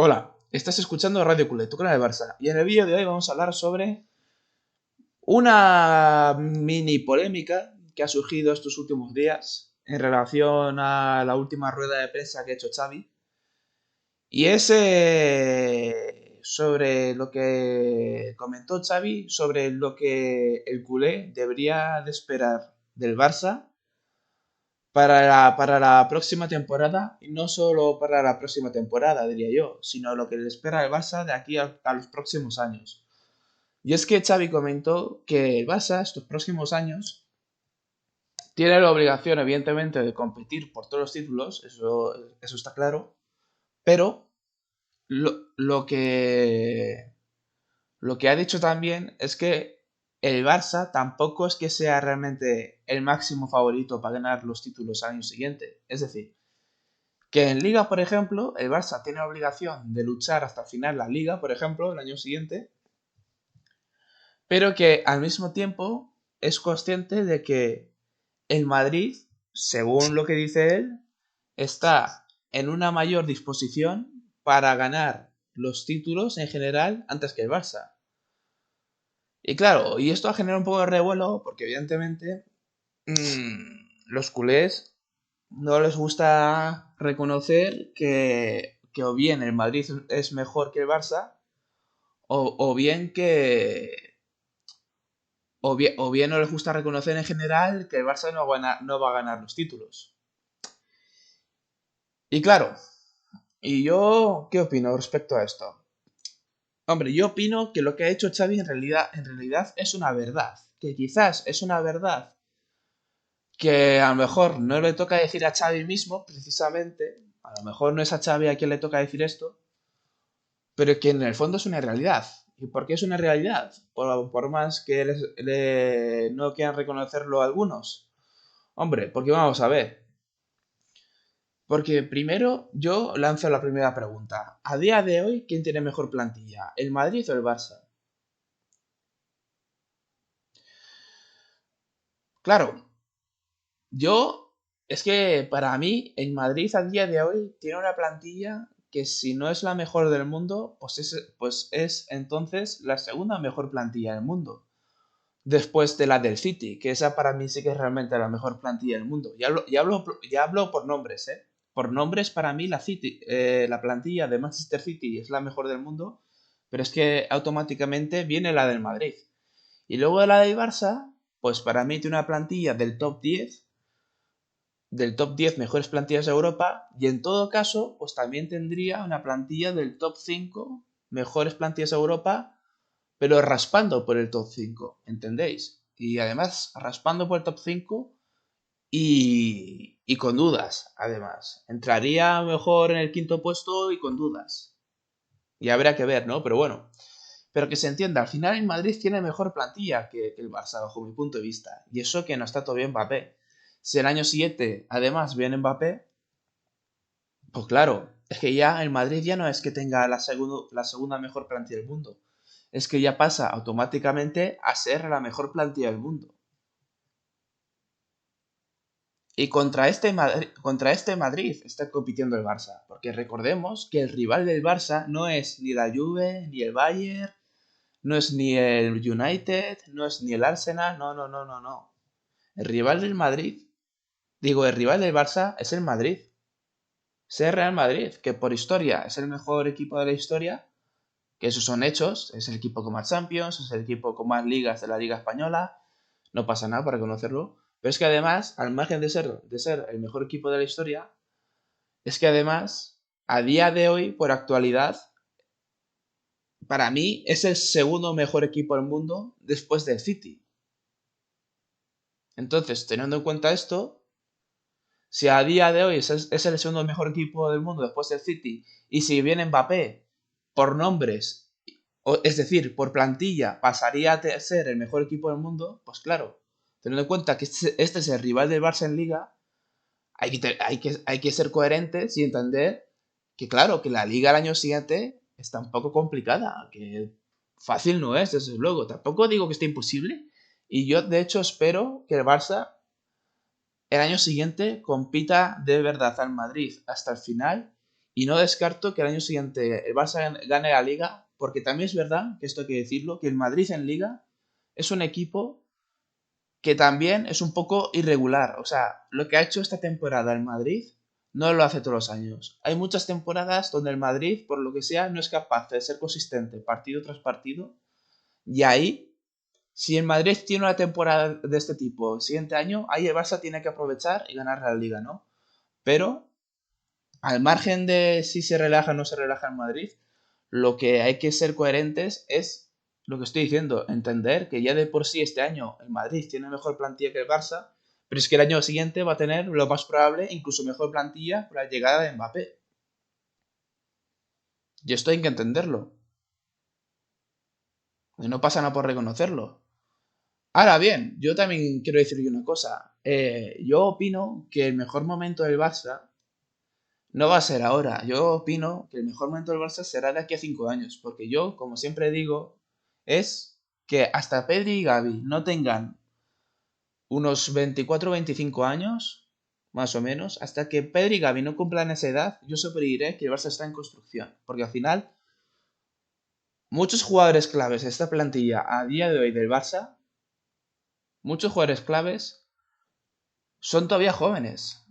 Hola, estás escuchando Radio Culé, tu canal de Barça, y en el vídeo de hoy vamos a hablar sobre una mini polémica que ha surgido estos últimos días en relación a la última rueda de prensa que ha hecho Xavi, y es sobre lo que comentó Xavi, sobre lo que el culé debería de esperar del Barça para la próxima temporada, y no solo para la próxima temporada, diría yo, sino lo que le espera al Barça de aquí a los próximos años. Y es que Xavi comentó que el Barça estos próximos años tiene la obligación, evidentemente, de competir por todos los títulos, eso está claro, pero lo que ha dicho también es que el Barça tampoco es que sea realmente el máximo favorito para ganar los títulos al año siguiente. Es decir, que en Liga, por ejemplo, el Barça tiene la obligación de luchar hasta el final la Liga, por ejemplo, el año siguiente, pero que al mismo tiempo es consciente de que el Madrid, según lo que dice él, está en una mayor disposición para ganar los títulos en general antes que el Barça. Y claro, y esto ha generado un poco de revuelo porque evidentemente los culés no les gusta reconocer que o bien el Madrid es mejor que el Barça o bien o bien no les gusta reconocer en general que el Barça no va a ganar los títulos. Y claro, ¿y yo qué opino respecto a esto? Hombre, yo opino que lo que ha hecho Xavi en realidad es una verdad. Que quizás es una verdad que a lo mejor no le toca decir a Xavi mismo, precisamente. A lo mejor no es a Xavi a quien le toca decir esto, pero que en el fondo es una realidad. ¿Y por qué es una realidad? Por más que no quieran reconocerlo algunos. Hombre, porque vamos a ver. Porque primero yo lanzo la primera pregunta. A día de hoy, ¿quién tiene mejor plantilla? ¿El Madrid o el Barça? Claro, yo es que para mí el Madrid a día de hoy tiene una plantilla que si no es la mejor del mundo, pues es entonces la segunda mejor plantilla del mundo. Después de la del City, que esa para mí sí que es realmente la mejor plantilla del mundo. Ya hablo por nombres, ¿eh? Por nombres, para mí la plantilla de Manchester City es la mejor del mundo, pero es que automáticamente viene la del Madrid. Y luego la del Barça, pues para mí tiene una plantilla del top 10 mejores plantillas de Europa, y en todo caso, pues también tendría una plantilla del top 5 mejores plantillas de Europa, pero raspando por el top 5, ¿entendéis? Y además, raspando por el top 5 y con dudas, además. Entraría mejor en el quinto puesto y con dudas. Y habrá que ver, ¿no? Pero bueno, pero que se entienda, al final el Madrid tiene mejor plantilla que el Barça, bajo mi punto de vista. Y eso que no está todavía Mbappé. Si el año siguiente, además, viene Mbappé, pues claro, es que ya el Madrid ya no es que tenga la segunda mejor plantilla del mundo. Es que ya pasa automáticamente a ser la mejor plantilla del mundo. Y contra este Madrid está compitiendo el Barça. Porque recordemos que el rival del Barça no es ni la Juve, ni el Bayern, no es ni el United, no es ni el Arsenal, no, no, no, no, no. El rival del Madrid, digo, el rival del Barça es el Madrid. Es el Real Madrid, que por historia es el mejor equipo de la historia, que esos son hechos, es el equipo con más Champions, es el equipo con más ligas de la Liga Española, no pasa nada por reconocerlo, pero es que además, al margen de ser el mejor equipo de la historia, es que además, a día de hoy, por actualidad, para mí es el segundo mejor equipo del mundo después del City. Entonces, teniendo en cuenta esto, si a día de hoy es el segundo mejor equipo del mundo después del City, y si viene Mbappé por nombres, es decir, por plantilla, pasaría a ser el mejor equipo del mundo, pues claro, teniendo en cuenta que este es el rival del Barça en Liga, hay que ser coherentes y entender que, claro, que la Liga el año siguiente está un poco complicada, que fácil no es, desde luego. Tampoco digo que esté imposible, y yo, de hecho, espero que el Barça el año siguiente compita de verdad al Madrid hasta el final Y no descarto que el año siguiente el Barça gane la Liga, porque también es verdad, que esto hay que decirlo, que el Madrid en Liga es un equipo que también es un poco irregular. O sea, lo que ha hecho esta temporada el Madrid no lo hace todos los años. Hay muchas temporadas donde el Madrid, por lo que sea, no es capaz de ser consistente partido tras partido. Y ahí, si el Madrid tiene una temporada de este tipo el siguiente año, ahí el Barça tiene que aprovechar y ganar la Liga, ¿no? Pero, al margen de si se relaja o no se relaja el Madrid, lo que hay que ser coherentes es lo que estoy diciendo, entender que ya de por sí este año el Madrid tiene mejor plantilla que el Barça, pero es que el año siguiente va a tener lo más probable incluso mejor plantilla por la llegada de Mbappé. Y esto hay que entenderlo. Y no pasa nada por reconocerlo. Ahora bien, yo también quiero decirle una cosa. Yo opino que el mejor momento del Barça no va a ser ahora. Yo opino que el mejor momento del Barça será de aquí a 5 años. Porque yo, como siempre digo, es que hasta Pedri y Gavi no tengan unos 24 o 25 años, más o menos, hasta que Pedri y Gavi no cumplan esa edad, yo siempre diré que el Barça está en construcción. Porque al final, muchos jugadores claves de esta plantilla a día de hoy del Barça, muchos jugadores claves son todavía jóvenes.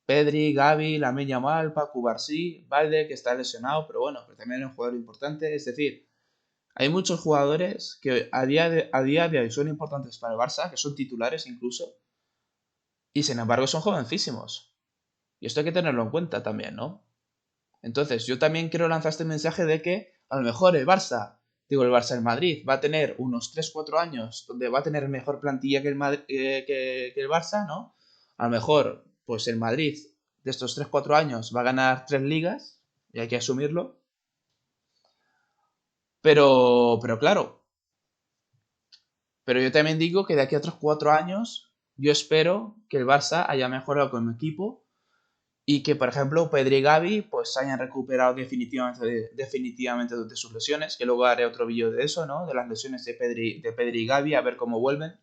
Pedri, Gavi, Lamine Yamal, Paco Barcí, Valde, que está lesionado, pero bueno, pero también es un jugador importante. Es decir, hay muchos jugadores que a día de hoy son importantes para el Barça, que son titulares incluso, y sin embargo son jovencísimos. Y esto hay que tenerlo en cuenta también, ¿no? Entonces, yo también quiero lanzar este mensaje de que a lo mejor el Madrid, va a tener unos 3 4 años donde va a tener mejor plantilla que el Barça, ¿no? A lo mejor, pues el Madrid de estos 3 4 años va a ganar 3 ligas, y hay que asumirlo. Pero claro, pero yo también digo que de aquí a otros 4 años, yo espero que el Barça haya mejorado con el equipo y que, por ejemplo, Pedri y Gavi pues se hayan recuperado definitivamente de sus lesiones, que luego haré otro vídeo de eso, ¿no? De las lesiones de Pedri y Gavi, a ver cómo vuelven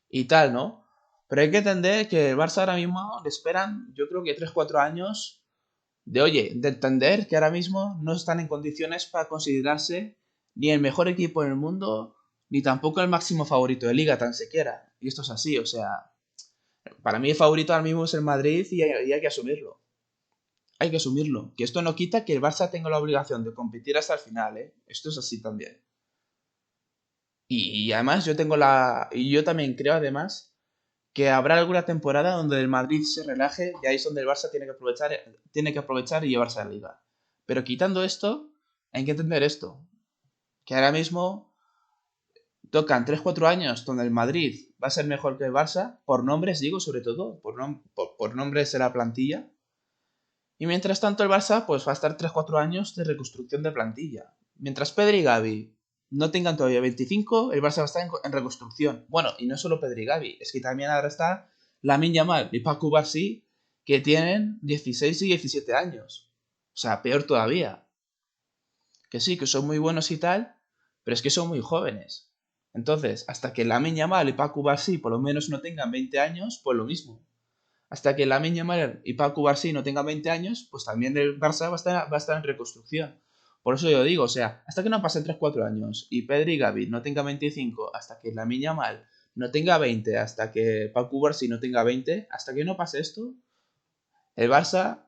y tal, ¿no? Pero hay que entender que el Barça ahora mismo le esperan, yo creo que 3 4 años de entender que ahora mismo no están en condiciones para considerarse ni el mejor equipo en el mundo, ni tampoco el máximo favorito de liga, tan siquiera. Y esto es así, o sea, para mí el favorito ahora mismo es el Madrid y hay que asumirlo. Hay que asumirlo. Que esto no quita que el Barça tenga la obligación de competir hasta el final, ¿eh? Esto es así también. Y además y yo también creo además que habrá alguna temporada donde el Madrid se relaje y ahí es donde el Barça tiene que aprovechar y llevarse a la liga. Pero quitando esto, hay que entender esto, que ahora mismo tocan 3 4 años donde el Madrid va a ser mejor que el Barça, por nombres digo sobre todo, por nombres de la plantilla. Y mientras tanto el Barça pues va a estar 3 4 años de reconstrucción de plantilla. Mientras Pedri y Gavi no tengan todavía 25, el Barça va a estar en reconstrucción. Bueno, y no solo Pedri y Gavi, es que también ahora está Lamine Yamal y Paco Barcí, que tienen 16 y 17 años. O sea, peor todavía. Que sí, que son muy buenos y tal, pero es que son muy jóvenes. Entonces, hasta que Lamine Yamal y Paco Barcí por lo menos no tengan 20 años, pues lo mismo. Hasta que Lamine Yamal y Paco Barcí no tengan 20 años, pues también el Barça va a estar en reconstrucción. Por eso yo digo, o sea, hasta que no pasen 3 4 años y Pedri y Gavi no tengan 25, hasta que Lamine Yamal no tenga 20, hasta que Paco Barcí no tenga 20, hasta que no pase esto, el Barça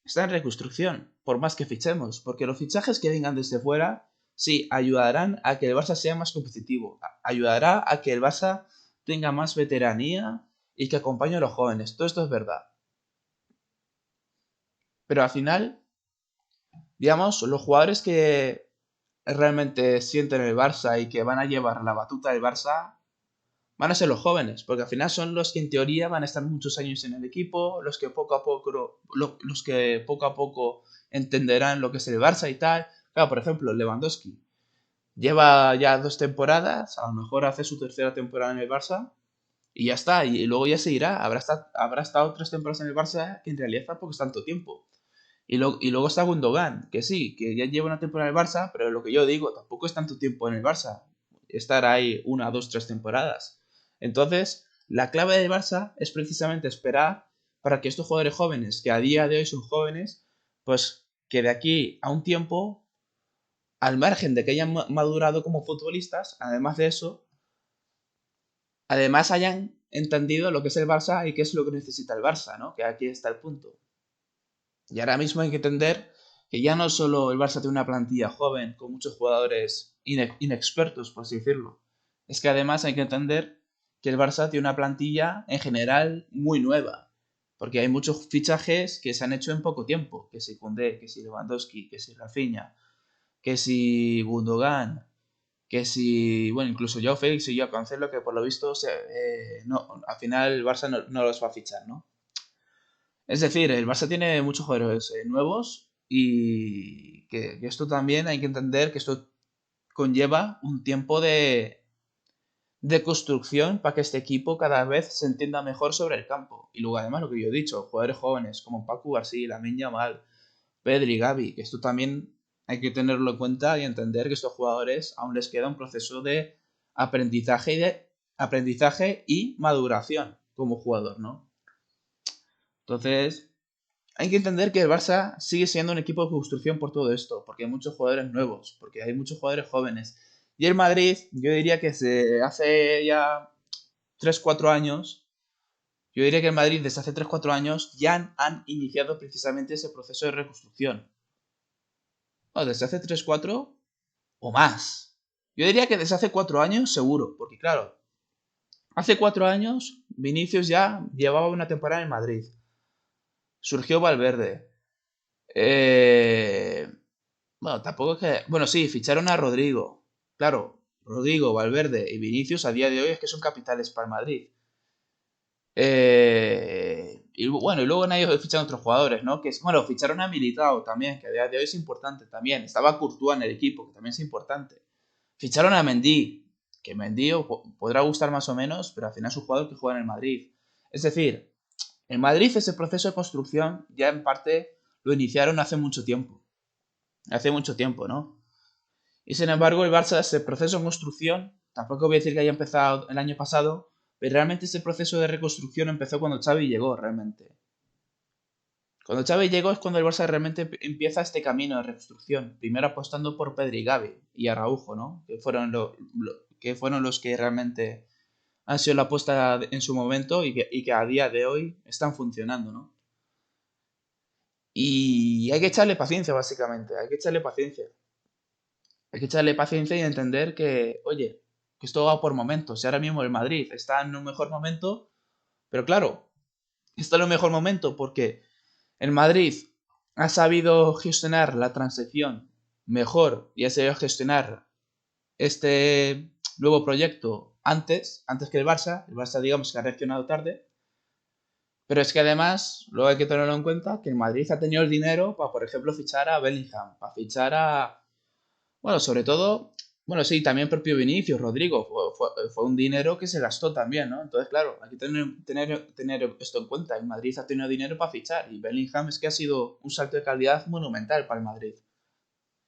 está en reconstrucción, por más que fichemos, porque los fichajes que vengan desde fuera, sí, ayudarán a que el Barça sea más competitivo, ayudará a que el Barça tenga más veteranía y que acompañe a los jóvenes. Todo esto es verdad. Pero al final, digamos, los jugadores que realmente sienten el Barça y que van a llevar la batuta del Barça van a ser los jóvenes, porque al final son los que en teoría van a estar muchos años en el equipo, los que poco a poco entenderán lo que es el Barça y tal. Claro, por ejemplo, Lewandowski lleva ya 2 temporadas, a lo mejor hace su tercera temporada en el Barça y ya está, y luego ya se irá. Habrá estado 3 temporadas en el Barça que en realidad tampoco es tanto tiempo. Y luego está Gundogan, que sí, que ya lleva una temporada en el Barça, pero lo que yo digo, tampoco es tanto tiempo en el Barça. Estar ahí 1 2 3 temporadas. Entonces, la clave del Barça es precisamente esperar para que estos jugadores jóvenes, que a día de hoy son jóvenes, pues que de aquí a un tiempo, al margen de que hayan madurado como futbolistas, además de eso, además hayan entendido lo que es el Barça y qué es lo que necesita el Barça, ¿no? Que aquí está el punto. Y ahora mismo hay que entender que ya no solo el Barça tiene una plantilla joven con muchos jugadores inexpertos, por así decirlo. Es que además hay que entender que el Barça tiene una plantilla en general muy nueva. Porque hay muchos fichajes que se han hecho en poco tiempo. Que si Koundé, que si Lewandowski, que si Rafinha, que si Gundogan, que si, bueno, incluso Joao Félix y yo Cancelo, que por lo visto no, al final el Barça no los va a fichar, ¿no? Es decir, el Barça tiene muchos jugadores nuevos y que esto también hay que entender que esto conlleva un tiempo de construcción para que este equipo cada vez se entienda mejor sobre el campo. Y luego además lo que yo he dicho, jugadores jóvenes como Paco García, Lamine Yamal, Pedri, Gavi, que esto también hay que tenerlo en cuenta y entender que estos jugadores aún les queda un proceso de aprendizaje y maduración como jugador, ¿no? Entonces, hay que entender que el Barça sigue siendo un equipo de construcción por todo esto, porque hay muchos jugadores nuevos, porque hay muchos jugadores jóvenes. Y el Madrid, yo diría que se hace ya 3 4 años, yo diría que el Madrid desde hace 3 4 años ya han iniciado precisamente ese proceso de reconstrucción. O desde hace 3 4 o más. Yo diría que desde hace 4 años seguro, porque claro, hace 4 años Vinicius ya llevaba una temporada en Madrid. Surgió Valverde. Eh, bueno, tampoco es que... Bueno, sí, ficharon a Rodrigo. Claro, Rodrigo, Valverde y Vinicius a día de hoy es que son capitales para el Madrid. Y bueno, y luego han ido fichando otros jugadores, ¿no? Bueno, ficharon a Militao también, que a día de hoy es importante también. Estaba Courtois en el equipo, que también es importante. Ficharon a Mendy, que Mendy podrá gustar más o menos, pero al final es un jugador que juega en el Madrid. Es decir, en Madrid ese proceso de construcción ya en parte lo iniciaron hace mucho tiempo. Hace mucho tiempo, ¿no? Y sin embargo, el Barça, ese proceso de construcción, tampoco voy a decir que haya empezado el año pasado, pero realmente ese proceso de reconstrucción empezó cuando Xavi llegó, realmente. Cuando Xavi llegó es cuando el Barça realmente empieza este camino de reconstrucción. Primero apostando por Pedri y Gavi y Araujo, ¿no? Que fueron los que realmente han sido la apuesta en su momento y que a día de hoy están funcionando, ¿no? Y hay que echarle paciencia, básicamente. Hay que echarle paciencia. Hay que echarle paciencia y entender que, oye, que esto va por momentos. Y ahora mismo el Madrid está en un mejor momento, pero claro, está en un mejor momento porque el Madrid ha sabido gestionar la transición mejor y ha sabido gestionar este nuevo proyecto antes que el Barça. El Barça, digamos, que ha reaccionado tarde. Pero es que además, luego hay que tenerlo en cuenta que el Madrid ha tenido el dinero para, por ejemplo, fichar a Bellingham, para fichar a, bueno, sobre todo, bueno, sí, también propio Vinicius, Rodrigo, fue un dinero que se gastó también, ¿no? Entonces, claro, hay que tener esto en cuenta. El Madrid ha tenido dinero para fichar y Bellingham es que ha sido un salto de calidad monumental para el Madrid.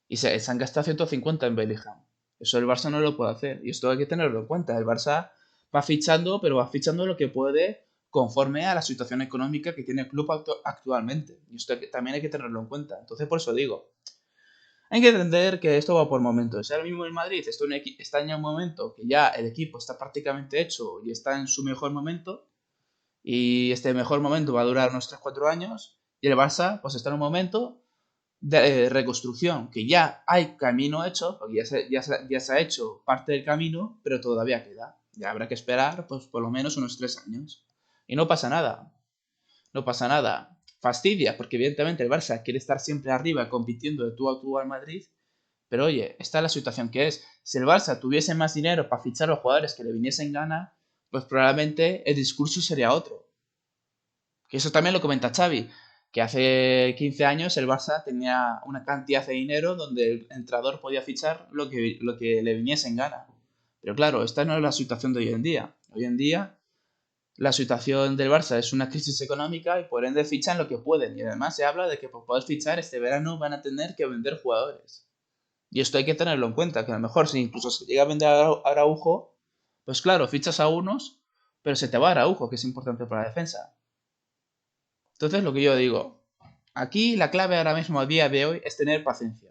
Y se han gastado 150 en Bellingham. Eso el Barça no lo puede hacer. Y esto hay que tenerlo en cuenta. El Barça va fichando, pero va fichando lo que puede conforme a la situación económica que tiene el club actualmente. Y esto también hay que tenerlo en cuenta. Entonces, por eso digo, hay que entender que esto va por momentos. Ahora mismo el Madrid está en un momento que ya el equipo está prácticamente hecho y está en su mejor momento. Y este mejor momento va a durar unos 3 4 años. Y el Barça, pues está en un momento de reconstrucción, que ya hay camino hecho, porque ya se ha hecho parte del camino, pero todavía queda. Ya habrá que esperar, pues por lo menos unos 3 años. Y no pasa nada. No pasa nada. Fastidia, porque evidentemente el Barça quiere estar siempre arriba compitiendo de tú a tú al Madrid, pero oye, esta es la situación que es. Si el Barça tuviese más dinero para fichar a los jugadores que le viniesen gana, pues probablemente el discurso sería otro. Que eso también lo comenta Xavi, que hace 15 años el Barça tenía una cantidad de dinero donde el entrenador podía fichar lo que le viniese en gana. Pero claro, esta no es la situación de hoy en día. Hoy en día la situación del Barça es una crisis económica y por ende fichan lo que pueden. Y además se habla de que por poder fichar este verano van a tener que vender jugadores. Y esto hay que tenerlo en cuenta, que a lo mejor si incluso se llega a vender a Araujo, pues claro, fichas a unos, pero se te va Araujo, que es importante para la defensa. Entonces, lo que yo digo, Aquí la clave ahora mismo, a día de hoy, es tener paciencia.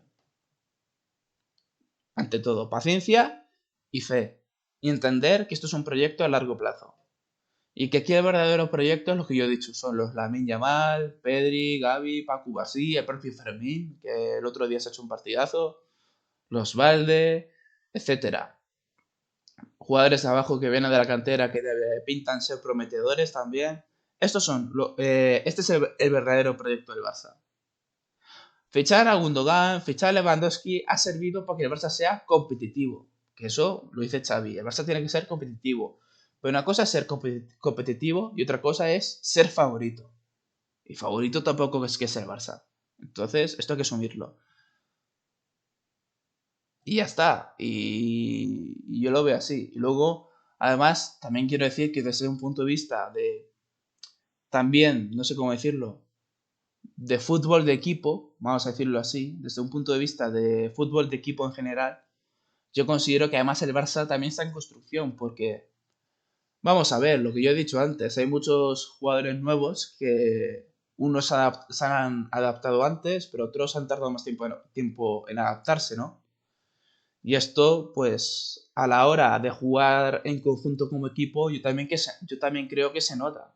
Ante todo, paciencia y fe. Y entender que esto es un proyecto a largo plazo. Y que aquí el verdadero proyecto es lo que yo he dicho, son los Lamine Yamal, Pedri, Gavi, Pacu Basí, el propio Fermín, que el otro día se ha hecho un partidazo, los Valde, etcétera. Jugadores abajo que vienen de la cantera que pintan ser prometedores también. Este es el verdadero proyecto del Barça. Fichar a Gundogan, fichar a Lewandowski ha servido para que el Barça sea competitivo. Que eso lo dice Xavi. El Barça tiene que ser competitivo. Pero una cosa es ser competitivo y otra cosa es ser favorito. Y favorito tampoco es que sea el Barça. Entonces, esto hay que asumirlo. Y ya está. Y yo lo veo así. Y luego, además, también quiero decir que desde un punto de vista de, también, no sé cómo decirlo, de fútbol de equipo, vamos a decirlo así, desde un punto de vista de fútbol de equipo en general, yo considero que además el Barça también está en construcción, porque vamos a ver, lo que yo he dicho antes, hay muchos jugadores nuevos que unos se han adaptado antes, pero otros han tardado más tiempo en adaptarse, ¿no? Y esto, pues, a la hora de jugar en conjunto como equipo, yo también creo que se nota.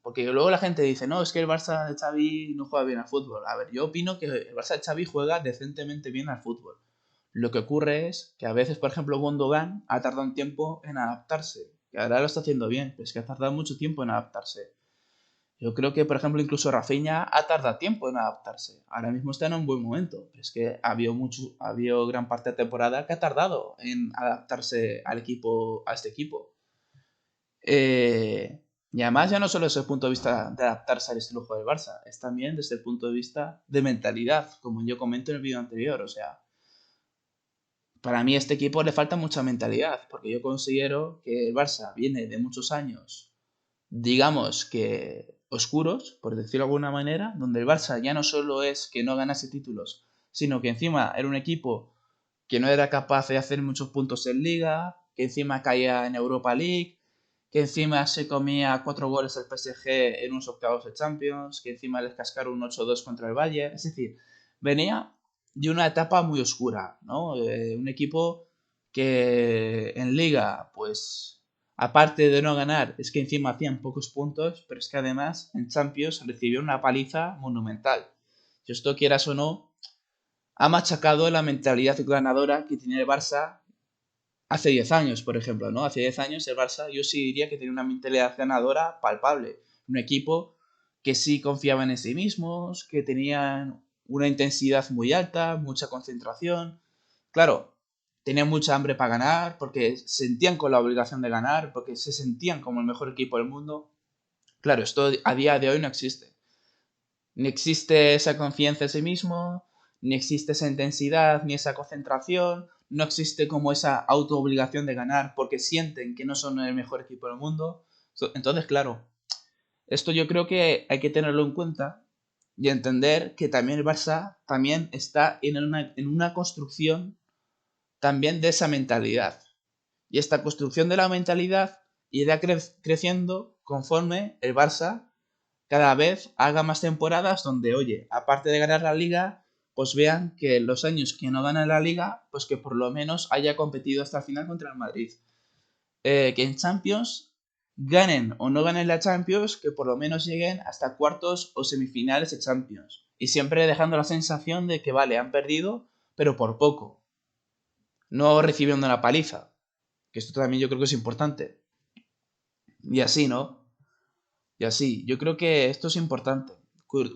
Porque luego la gente dice, no, es que el Barça de Xavi no juega bien al fútbol. A ver, yo opino que el Barça de Xavi juega decentemente bien al fútbol. Lo que ocurre es que a veces, por ejemplo, Gundogan ha tardado un tiempo en adaptarse. Que ahora lo está haciendo bien, pero es que ha tardado mucho tiempo en adaptarse. Yo creo que, por ejemplo, incluso Rafinha ha tardado tiempo en adaptarse. Ahora mismo está en un buen momento, pero es que ha habido gran parte de temporada que ha tardado en adaptarse al equipo, a este equipo. Y además ya no solo desde el punto de vista de adaptarse al estilo de juego del Barça, es también desde el punto de vista de mentalidad, como yo comento en el vídeo anterior. O sea, para mí a este equipo le falta mucha mentalidad, porque yo considero que el Barça viene de muchos años, digamos que oscuros, por decirlo de alguna manera, donde el Barça ya no solo es que no ganase títulos, sino que encima era un equipo que no era capaz de hacer muchos puntos en liga, que encima caía en Europa League, que encima se comía 4 goles el PSG en unos octavos de Champions, que encima les cascaron un 8-2 contra el Bayern. Es decir, venía de una etapa muy oscura, ¿no? Un equipo que en liga, pues, aparte de no ganar, es que encima hacían pocos puntos, pero es que además en Champions recibió una paliza monumental. Si esto quieras o no, ha machacado la mentalidad ganadora que tiene el Barça hace 10 años, por ejemplo, ¿no? Hace 10 años el Barça yo sí diría que tenía una mentalidad ganadora palpable. Un equipo que sí confiaba en sí mismos, que tenían una intensidad muy alta, mucha concentración. Claro, tenían mucha hambre para ganar, porque sentían con la obligación de ganar, porque se sentían como el mejor equipo del mundo. Claro, esto a día de hoy no existe. Ni existe esa confianza en sí mismo, ni existe esa intensidad, ni esa concentración, no existe como esa autoobligación de ganar porque sienten que no son el mejor equipo del mundo. Entonces, claro, esto yo creo que hay que tenerlo en cuenta y entender que también el Barça también está en una construcción también de esa mentalidad. Y esta construcción de la mentalidad irá creciendo conforme el Barça cada vez haga más temporadas donde, oye, aparte de ganar la liga, pues vean que los años que no ganan la liga, pues que por lo menos haya competido hasta el final contra el Madrid. Que en Champions ganen o no ganen la Champions, que por lo menos lleguen hasta cuartos o semifinales de Champions. Y siempre dejando la sensación de que, vale, han perdido, pero por poco. No recibiendo una paliza. Que esto también yo creo que es importante. Y así, ¿no? Y así, yo creo que esto es importante,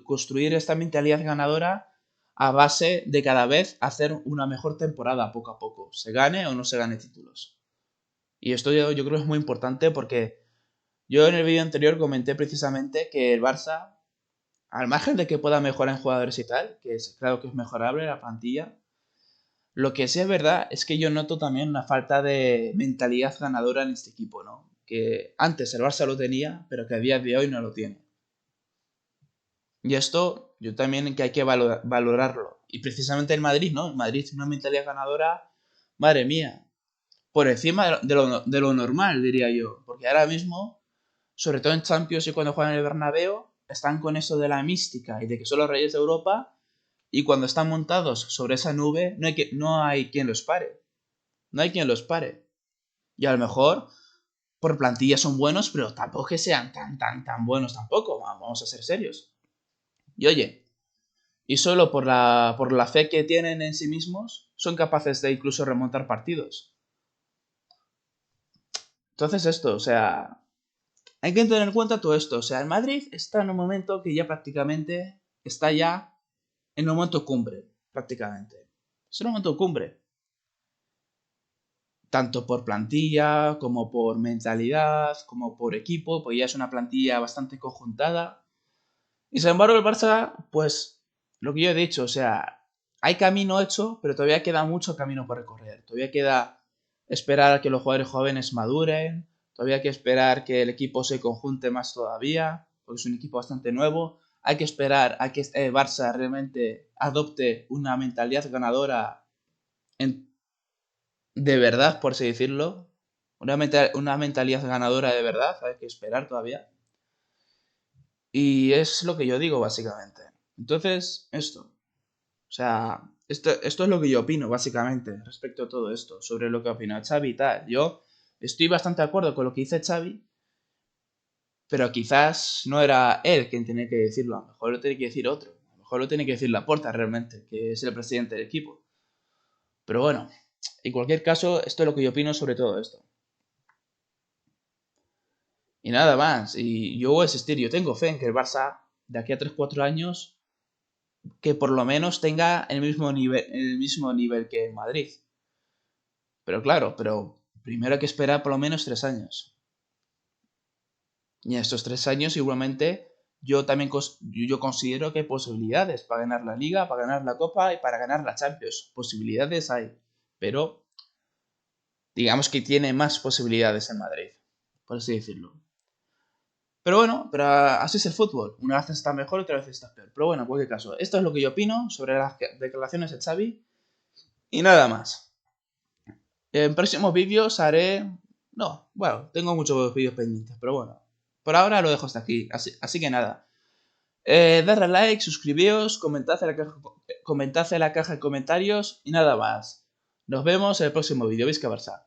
construir esta mentalidad ganadora a base de cada vez hacer una mejor temporada poco a poco, se gane o no se gane títulos. Y esto yo creo que es muy importante porque yo en el vídeo anterior comenté precisamente que el Barça, al margen de que pueda mejorar en jugadores y tal, que es claro que es mejorable la plantilla, lo que sí es verdad es que yo noto también una falta de mentalidad ganadora en este equipo, ¿no? Que antes el Barça lo tenía, pero que a día de hoy no lo tiene. Y esto yo también que hay que valorarlo. Y precisamente el Madrid, ¿no? El Madrid tiene una mentalidad ganadora, madre mía, por encima de lo normal, diría yo. Porque ahora mismo sobre todo en Champions y cuando juegan en el Bernabéu, están con eso de la mística y de que son los reyes de Europa, y cuando están montados sobre esa nube no hay quien los pare. No hay quien los pare. Y a lo mejor por plantilla son buenos, pero tampoco que sean tan buenos tampoco. Vamos a ser serios. Y oye, y solo por la fe que tienen en sí mismos, son capaces de incluso remontar partidos. Entonces esto, o sea, hay que tener en cuenta todo esto. O sea, el Madrid está en un momento que ya prácticamente está ya en un momento cumbre, prácticamente. Es un momento cumbre. Tanto por plantilla, como por mentalidad, como por equipo, pues ya es una plantilla bastante conjuntada. Y sin embargo el Barça, pues lo que yo he dicho, o sea, hay camino hecho, pero todavía queda mucho camino por recorrer. Todavía queda esperar a que los jugadores jóvenes maduren, todavía hay que esperar que el equipo se conjunte más todavía, porque es un equipo bastante nuevo. Hay que esperar a que el Barça realmente adopte una mentalidad ganadora de verdad, por así decirlo. Una mentalidad ganadora de verdad, hay que esperar todavía. Y es lo que yo digo, básicamente. Entonces, esto. O sea, esto es lo que yo opino, básicamente, respecto a todo esto, sobre lo que opina Xavi y tal. Yo estoy bastante de acuerdo con lo que dice Xavi, pero quizás no era él quien tenía que decirlo. A lo mejor lo tiene que decir otro. A lo mejor lo tiene que decir Laporta realmente, que es el presidente del equipo. Pero bueno, en cualquier caso, esto es lo que yo opino sobre todo esto. Y nada más. Y yo voy a existir. Yo tengo fe en que el Barça, de aquí a 3 4 años, que por lo menos tenga el mismo nivel que el Madrid. Pero claro, primero hay que esperar por lo menos 3 años. Y en estos 3 años, igualmente, yo considero que hay posibilidades para ganar la Liga, para ganar la Copa y para ganar la Champions. Posibilidades hay. Pero digamos que tiene más posibilidades en Madrid, por así decirlo. Pero bueno, pero así es el fútbol. Una vez está mejor, otra vez está peor. Pero bueno, en cualquier caso, esto es lo que yo opino sobre las declaraciones de Xavi. Y nada más. En próximos vídeos haré... No, bueno, tengo muchos vídeos pendientes, pero bueno. Por ahora lo dejo hasta aquí. Así que nada. Darle a like, suscribíos, comentad en la caja de comentarios y nada más. Nos vemos en el próximo vídeo. Visca Barça.